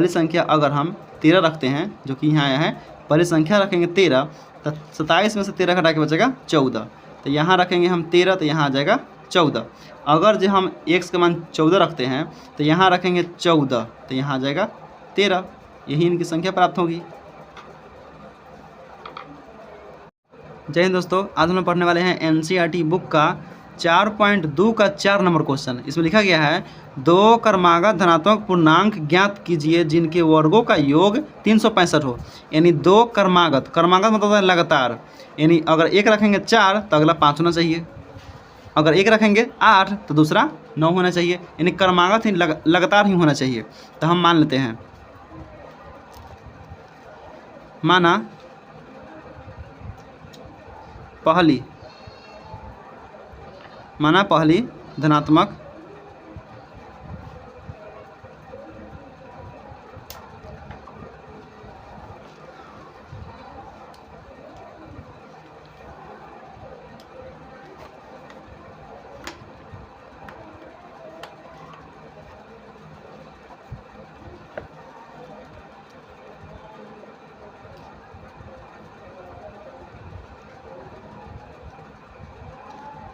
संख्या अगर हम 13 रखते हैं जो कि यहाँ आया है, पहली संख्या रखेंगे 13 तो 27 में से 13 घटा के बचेगा 14, तो यहाँ रखेंगे हम 13 तो यहाँ आ जाएगा 14। अगर जो हम x का मान 14 रखते हैं तो यहाँ रखेंगे 14 तो यहाँ आ जाएगा 13। यही इनकी संख्या प्राप्त होगी। जय हिंद दोस्तों, आज हम लोग पढ़ने वाले हैं एनसीईआरटी बुक का 4.2 का 4 नंबर क्वेश्चन। इसमें लिखा गया है दो क्रमागत धनात्मक पूर्णांक ज्ञात कीजिए जिनके वर्गों का योग 365 हो। यानी दो क्रमागत मतलब होता है लगातार, यानी अगर एक रखेंगे 4 तो अगला 5 होना चाहिए, अगर एक रखेंगे 8 तो दूसरा 9 होना चाहिए, यानी क्रमागत ही लगातार ही होना चाहिए। तो हम मान लेते हैं, माना पहली धनात्मक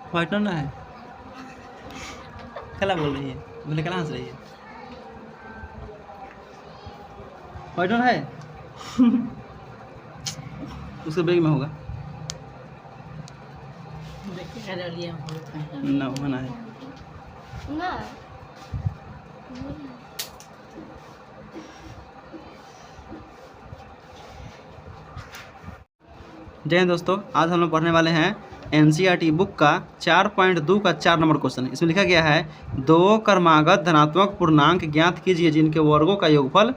व्हाइटनर ना है, कला बोल रही है, बोले कला हंस रही है, व्हाइटनर है उसके ब्रेक में होगा। देखिए क्या डालिए हम लोग खाएं। ना मना है। ना जय हिंद दोस्तों, आज हम लोग पढ़ने वाले हैं एनसीईआरटी बुक का 4.2 का 4 नंबर क्वेश्चन। इसमें लिखा गया है दो क्रमागत धनात्मक पूर्णांक ज्ञात कीजिए जिनके वर्गों का योगफल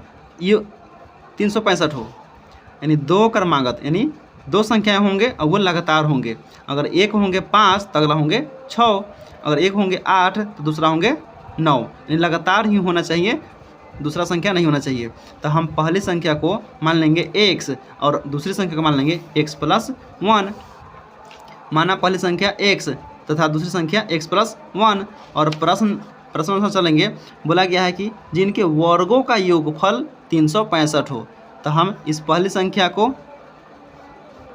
365 हो। यानी दो क्रमागत यानी दो संख्याएं होंगे और वो लगातार होंगे। अगर एक होंगे 5 तो अगला होंगे 6, अगर एक होंगे 8 तो दूसरा होंगे 9। यानी लगातार ही होना चाहिए, दूसरा संख्या नहीं होना चाहिए। तो हम पहली संख्या को मान लेंगे x और दूसरी संख्या को मान लेंगे x + 1। माना पहली संख्या x तथा दूसरी संख्या x + 1 और प्रश्न चलेंगे। बोला गया है कि जिनके वर्गों का योगफल 365 हो। तो हम इस पहली संख्या को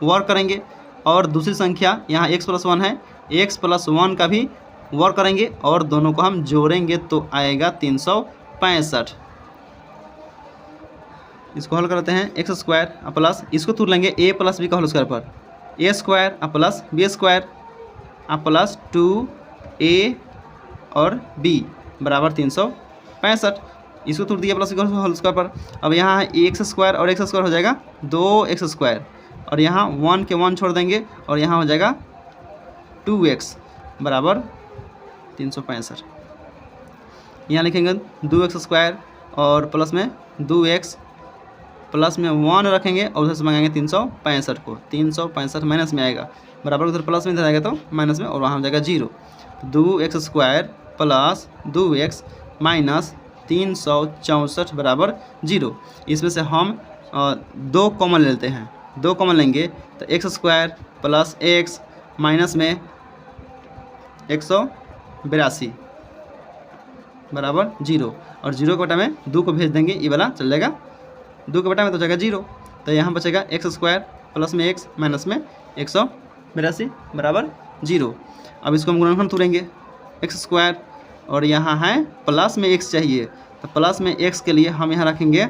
वर्ग करेंगे और दूसरी संख्या यहाँ x + 1 है, x + 1 का भी वर्ग करेंगे और दोनों को हम जोड़ेंगे तो आएगा 365। इसको हल करते हैं x² प्लस इसको तुर लेंगे a + b का होल स्क्वायर पर a² plus b² plus 2a और b बराबर 365। इसको तुर दिया प्लस होल स्क्वायर पर। अब यहाँ है x² और x² हो जाएगा 2x² और यहाँ 1 के 1 छोड़ देंगे और यहाँ हो जाएगा 2x बराबर 365। यहाँ लिखेंगे 2x² और प्लस में 2x प्लस में 1 रखेंगे और उधर से मंगाएंगे 365 को। 365 माइनस में आएगा, बराबर उधर प्लस में इधर आएगा तो माइनस में और वहाँ हो जाएगा 0। 2x² प्लस 2x माइनस 364 बराबर 0। इसमें से हम 2 कॉमन लेते हैं, 2 कॉमन लेंगे तो x² प्लस x माइनस में 182 बराबर 0 और 0 के बटा में 2 को भेज देंगे, ये वाला चल जाएगा 2 के बटा में तो जाएगा 0। तो यहाँ बचेगा x² प्लस में x माइनस में 182 बराबर 0। अब इसको हम गुणनखंड तुरेंगे x² और यहाँ है प्लस में x चाहिए तो प्लस में x के लिए हम यहाँ रखेंगे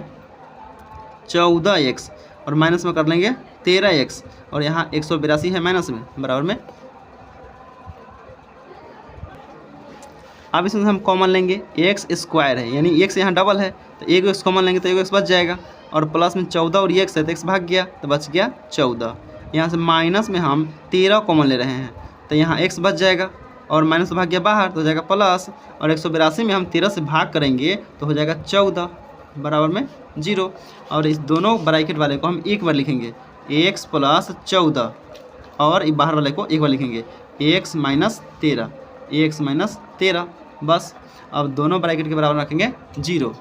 14x और माइनस में कर लेंगे 13x और यहाँ 182 है माइनस में बराबर में। अब इसमें हम कॉमन लेंगे x² है यानी x यहाँ डबल है तो एक x कॉमन लेंगे तो एक x बच जाएगा और प्लस में 14 और x है तो x भाग गया तो बच गया 14। यहाँ से माइनस में हम 13 कॉमन ले रहे हैं तो यहाँ x बच जाएगा और माइनस भाग गया बाहर तो हो जाएगा प्लस और 182 में हम 13 से भाग करेंगे तो हो जाएगा 14 बराबर में 0। और इस दोनों ब्रैकेट वाले को हम एक बार लिखेंगे x + 14 और बाहर वाले को एक बार लिखेंगे x - 13 x - 13 बस। अब दोनों ब्रैकेट के बराबर रखेंगे 0।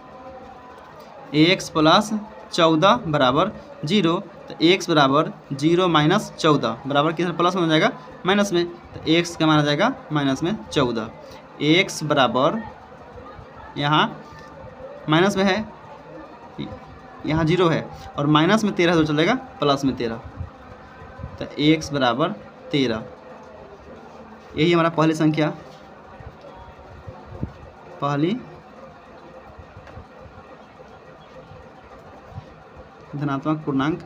x + 14 बराबर 0 तो x बराबर 0 - 14 बराबर किधर प्लस में हो जाएगा माइनस में तो x का माना जाएगा माइनस में 14। x बराबर यहाँ माइनस में है, यहाँ 0 है और माइनस में 13 तो चलेगा प्लस में 13 तो x बराबर 13। यही हमारा पहली संख्या, पहली धनात्मक पूर्णांक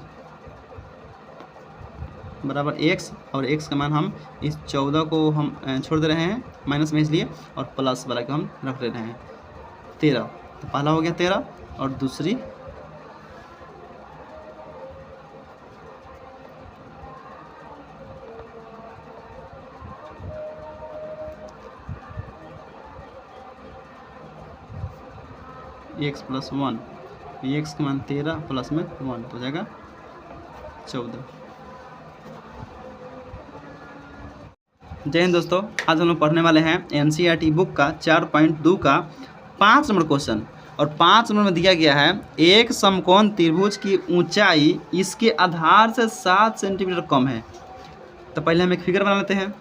बराबर x और x का मान हम इस 14 को हम छोड़ दे रहे हैं माइनस में इसलिए और प्लस वाला को हम रख ले रहे हैं 13। तो पहला हो गया 13 और दूसरी x + 1 x का मान 13 प्लस में 1 हो जाएगा 14। जय हिंद दोस्तों, आज हम लोग पढ़ने वाले हैं एनसीईआरटी बुक का 4.2 का 5 नंबर क्वेश्चन। और 5 नंबर में दिया गया है एक समकोण त्रिभुज की ऊंचाई इसके आधार से 7 सेंटीमीटर कम है। तो पहले हम एक फिगर बना लेते हैं।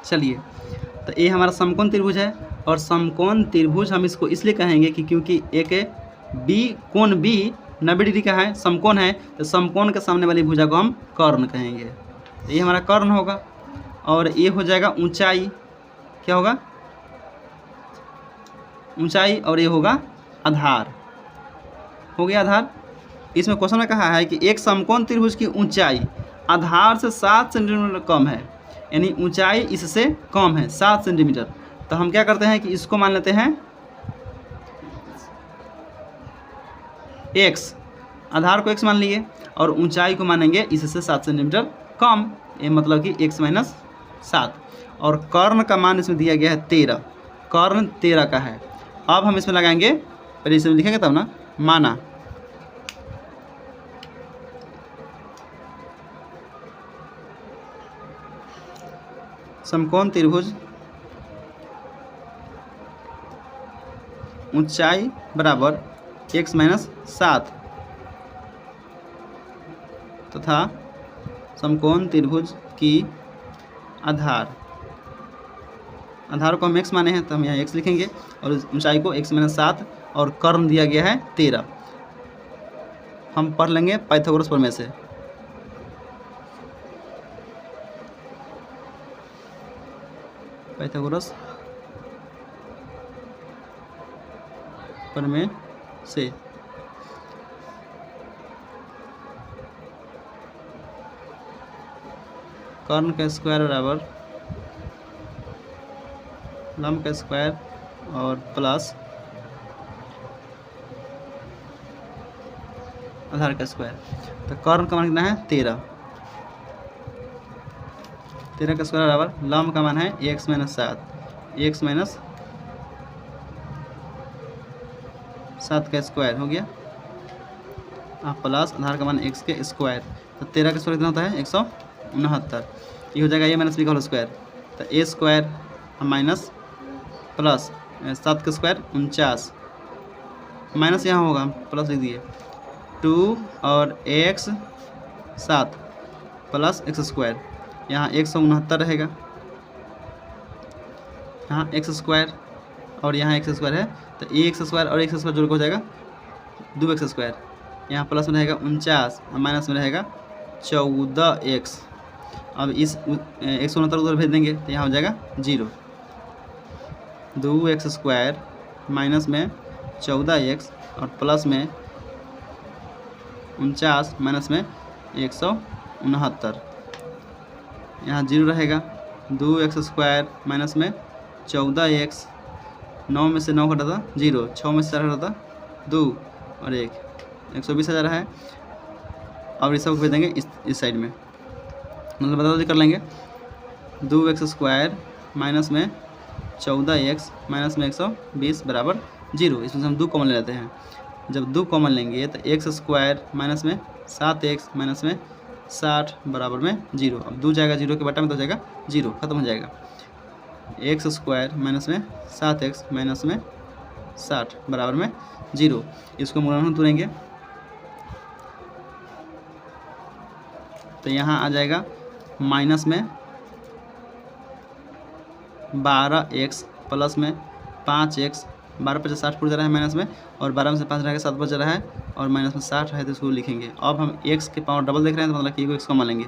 चलिए, तो ये हमारा समकोण त्रिभुज है, और समकोण त्रिभुज हम इसको इसलिए कहेंगे कि क्योंकि एक बी कोण बी 90 डिग्री का है, समकोण है, तो समकोण के सामने वाली भुजा को हम कर्ण कहेंगे। तो ये हमारा कर्ण होगा, और ये हो जाएगा ऊंचाई, क्या होगा, ऊंचाई, और ये होगा आधार, हो गया आधार। इसमें क्वेश्चन में कहा है कि एक समकोण त्रिभुज की ऊंचाई आधार से 7 सेंटीमीटर कम है, यानी ऊंचाई इससे कम है 7 सेंटीमीटर। तो हम क्या करते हैं कि इसको मान लेते हैं x, आधार को x मान लिए, और ऊंचाई को मानेंगे इससे 7 सेंटीमीटर कम, ये मतलब कि x माइनस 7। और कर्ण का मान इसमें दिया गया है 13, कर्ण 13 का है। अब हम इसमें लगाएंगे, पहले इसमें लिखेंगे तब ना, माना समकोण त्रिभुज ऊंचाई बराबर x माइनस 7 तथा समकोण त्रिभुज की आधार, आधार को हम x माने हैं तो हम यहाँ x लिखेंगे, और ऊंचाई को x माइनस 7, और कर्ण दिया गया है 13। हम पढ़ लेंगे पाइथागोरस प्रमेय से। पाइथागोरस प्रमेय से कर्ण का स्क्वायर बराबर लंब का स्क्वायर और प्लस आधार का स्क्वायर। तो कर्ण का मान कितना है 13, 13 का स्क्वायर बराबर लंब का मान है x माइनस 7, x माइनस 7 का स्क्वायर हो गया, प्लस आधार का मान x के स्क्वायर। तो 13 का स्क्वायर कितना होता है 169, ये हो जाएगा a माइनस बी का होल स्क्वायर। तो a स्क्वायर माइनस प्लस 7 का स्क्वायर 49, माइनस यहाँ होगा, प्लस लिख दिए 2 और x 7 प्लस x स्क्वायर, यहाँ 169 रहेगा, यहाँ x स्क्वायर और यहाँ x स्क्वायर है, तो x स्क्वायर और x स्क्वायर जोड़ के हो जाएगा 2x स्क्वायर, यहाँ प्लस में रहेगा 49 और माइनस में रहेगा 14x। अब इस 169 उधर भेज देंगे तो यहाँ हो जाएगा 0, 2x स्क्वायर माइनस में 14x और प्लस में 49 माइनस में 169, यहाँ 0 रहेगा, 2x स्क्वायर माइनस में 14x, 9 में से 9 घटा था 0, 6 में से 4 घटा था 2 और 1, 120,000 है। अब इस सब को भेज देंगे इस साइड में, मतलब बदल कर लेंगे, 2x स्क्वायर माइनस में 14x माइनस में 120 बराबर 0। इसमें से हम 2 कॉमन ले लेते हैं, जब 2 कॉमन लेंगे तो x स्क्वायर माइनस में 7x माइनस में 60 बराबर में 0। अब 2 जाएगा 0 के बटा में तो हो जाएगा 0, खत्म हो जाएगा। x स्क्वायर माइनस में 7x माइनस में 60 बराबर में 0। इसको मूल्यांकन तुरेंगे तो यहाँ आ जाएगा माइनस में 12x प्लस में 5x, 12 पे 60 पूरा रहा है माइनस में, और 12 में से 5 रहेगा 7 बच रहा है, और माइनस में 60 है तो इसको लिखेंगे। अब हम x के पावर डबल देख रहे हैं तो मतलब कि एगो x कॉमन लेंगे,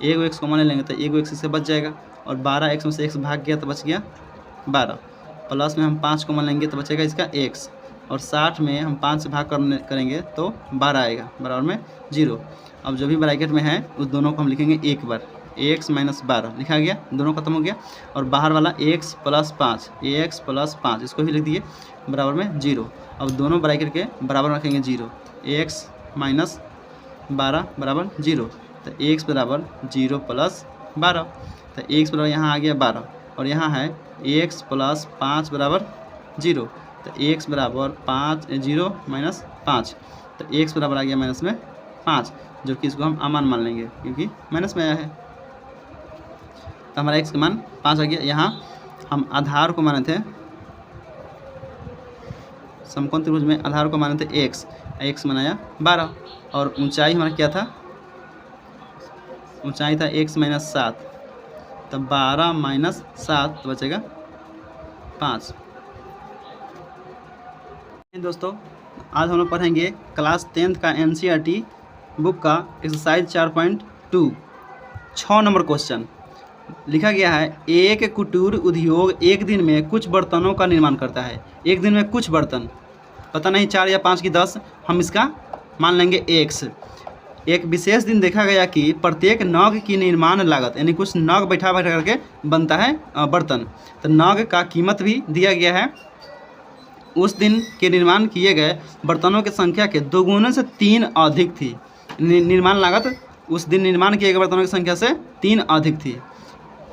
एगो x कॉमन ले लेंगे तो एगो x इससे बच जाएगा, और 12x में से x भाग गया तो बच गया 12, प्लस में हम 5 कॉमन लेंगे तो बचेगा इसका x, और 60 में हम 5 से भाग करेंगे तो 12 आएगा बराबर में 0। अब जो भी ब्रैकेट में है उस दोनों को हम लिखेंगे एक बार, x माइनस 12 लिखा गया, दोनों खत्म हो गया, और बाहर वाला x प्लस 5, ax प्लस 5 इसको भी लिख दिए बराबर में 0। अब दोनों ब्रैकेट के बराबर रखेंगे 0, x माइनस 12 बराबर 0, तो x बराबर 0 प्लस 12, तो x बराबर यहाँ आ गया 12, और यहाँ है x प्लस 5 बराबर 0, तो x बराबर 0 माइनस 5, तो x बराबर आ गया माइनस में 5, जो कि इसको हम अमान मान लेंगे क्योंकि माइनस में आया है। तो हमारा x का मान 5 आ गया। यहाँ हम आधार को माने थे, समकोण त्रिभुज में आधार को माने थे x बनाया 12, और ऊंचाई हमारा क्या था, ऊंचाई था x माइनस 7, तो 12 माइनस 7 तो बचेगा 5। दोस्तों आज हम लोग पढ़ेंगे क्लास 10th का NCERT बुक का एक्सरसाइज 4.2 6 नंबर क्वेश्चन। लिखा गया है एक कुटीर उद्योग एक दिन में कुछ बर्तनों का निर्माण करता है। एक दिन में कुछ बर्तन, पता नहीं 4 या 5 की 10, हम इसका मान लेंगे x। एक विशेष दिन देखा गया कि प्रत्येक नग की निर्माण लागत, यानी कुछ नग बैठा करके बनता है बर्तन, तो नग का कीमत भी दिया गया है। उस दिन के निर्माण किए गए बर्तनों की संख्या के 2 गुने से 3 अधिक थी। निर्माण लागत उस दिन निर्माण किए गए बर्तनों की संख्या से 3 अधिक थी।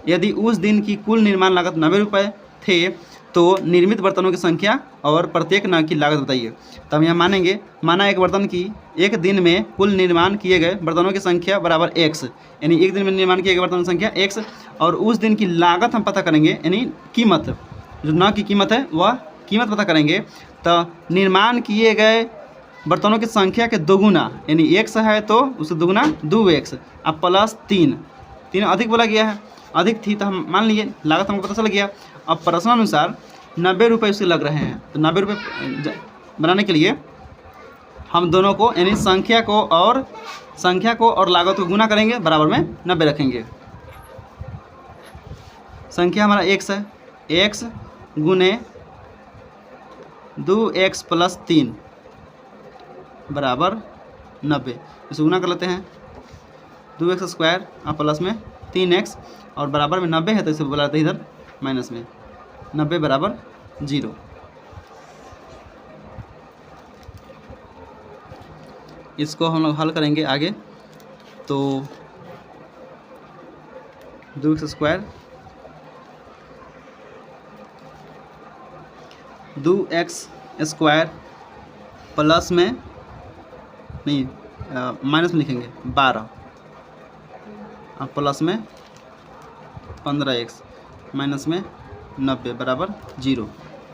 यदि उस दिन की कुल निर्माण लागत 90 रुपये थे तो निर्मित बर्तनों की संख्या और प्रत्येक नग की लागत बताइए। तो हम यहाँ मानेंगे, माना एक बर्तन की एक दिन में कुल निर्माण किए गए बर्तनों की संख्या बराबर x, यानी एक दिन में निर्माण किए गए बर्तनों की संख्या x, और उस दिन की लागत हम पता करेंगे, यानी कीमत, जो नग की कीमत है वह कीमत पता करेंगे। तो निर्माण किए गए बर्तनों की संख्या के 2 गुना, यानी x है तो उससे 2 गुना 2x, अब प्लस 3 अधिक बोला गया है, अधिक थी तो हम मान लिए लागत हमको पता चल गया। अब प्रश्न अनुसार 90 रुपये उससे लग रहे हैं, तो 90 रुपये बनाने के लिए हम दोनों को, यानी संख्या को और लागत को गुना करेंगे, बराबर में 90 रखेंगे। संख्या हमारा x है, x गुने 2x प्लस 3 बराबर 90। इसे गुना कर लेते हैं, 2x स्क्वायर और प्लस में 3x और बराबर में 90 है तो इसे बुलाते हैं इधर माइनस में, 90 बराबर 0। इसको हम लोग हल करेंगे आगे, तो 2x square 2x square plus में नहीं माइनस में लिखेंगे 12 और प्लस में 15x माइनस में 90 बराबर 0,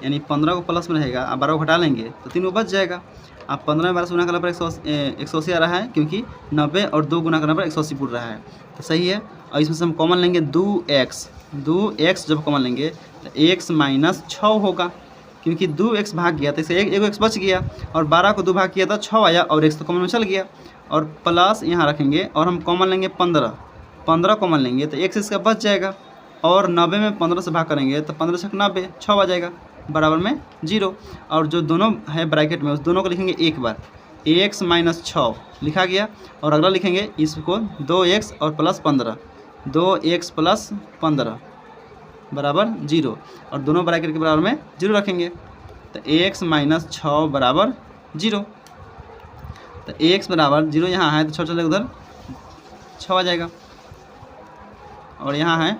यानी 15 को प्लस में रहेगा, अब 12 को हटा लेंगे तो 3 को बच जाएगा। अब 15 में 12 से गुना करने पर 180 आ रहा है, क्योंकि 90 और 2 गुना करने पर 180 पूरा रहा है, तो सही है। और इसमें से हम कॉमन लेंगे 2x जब कॉमन लेंगे तो x माइनस 6 होगा, क्योंकि 2x भाग गया तो इसे एक x बच गया, और 12 को 2 भाग किया था 6 आया और x तो कॉमन में चल गया, और प्लस यहाँ रखेंगे और हम कॉमन लेंगे 15 कॉमन लेंगे तो x इसका बच जाएगा, और 90 में 15 से भाग करेंगे तो 15 से 90 6 आ जाएगा, बराबर में 0। और जो दोनों है ब्रैकेट में उस दोनों को लिखेंगे एक बार, x माइनस 6 लिखा गया, और अगला लिखेंगे इसको 2x और प्लस 15, 2x प्लस 15 बराबर 0, और दोनों ब्रैकेट के बराबर में 0 रखेंगे, तो x माइनस 6 बराबर 0। तो x बराबर 0 यहाँ है तो 6 चले उधर 6 आ जाएगा, और यहाँ है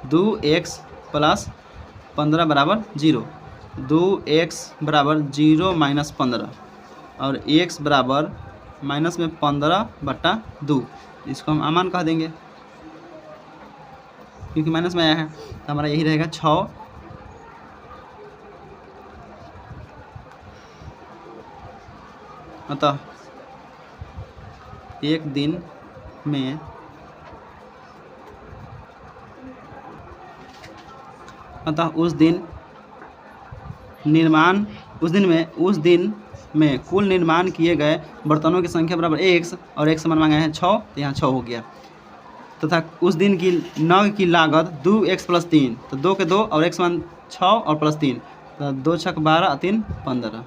2x प्लस 15 बराबर 0, 2x बराबर 0 माइनस 15, और x बराबर माइनस में 15/2, इसको हम अमान कह देंगे क्योंकि माइनस में आया है, तो हमारा यही रहेगा 6। अतः एक दिन में उस दिन में कुल निर्माण किए गए बर्तनों की संख्या बराबर x, और x मान मांगा है 6, तो यहाँ 6 हो गया, तथा उस दिन की नग की लागत 2x प्लस 3, तो 2 के 2 और x मान 6 और प्लस 3, तो 2 छक 12 3 15।